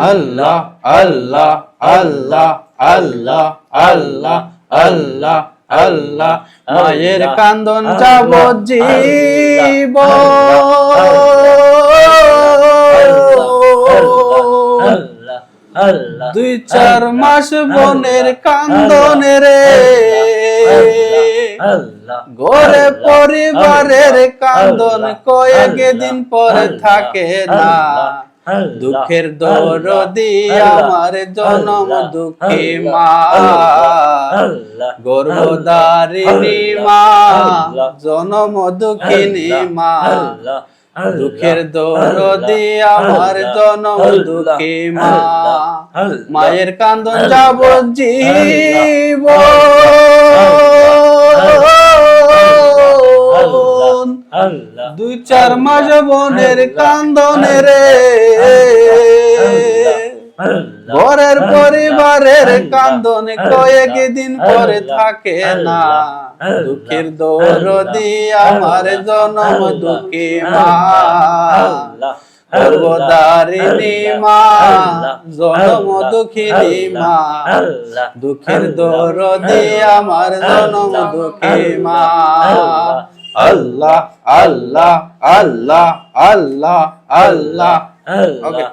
আল্লাহ আল্লাহ আল্লাহ আল্লাহ আল্লাহ আল্লাহ আল্লাহ মায়ের কান্দন যাবজ্জীব দুই চার মাস বোনের কান্দনে রে ঘরে পরিবারের কান্দন কয়েক দিন পরে থাকে না দুঃখের দরদি আমার জনম দুঃখী মা গর্ভধারিণী মা জনম দুঃখিনী মা দুঃখের দরদি আমার জনম দুঃখী মা মায়ের কান্দন যাবজ্জীবন দুই চার মাস বোনের কান্দনে রে ঘরের পরিবারের কান্দনে কয়েক দিন পরে থাকে না দুঃখের দরদি আমার জনম দুঃখী মা গর্ভধারিণী মা জনম দুঃখিনী মা দুঃখের দরদি আমার জনম দুঃখী মা আল্লাহ আল্লাহ আল্লাহ আল্লাহ আল্লাহ ওকে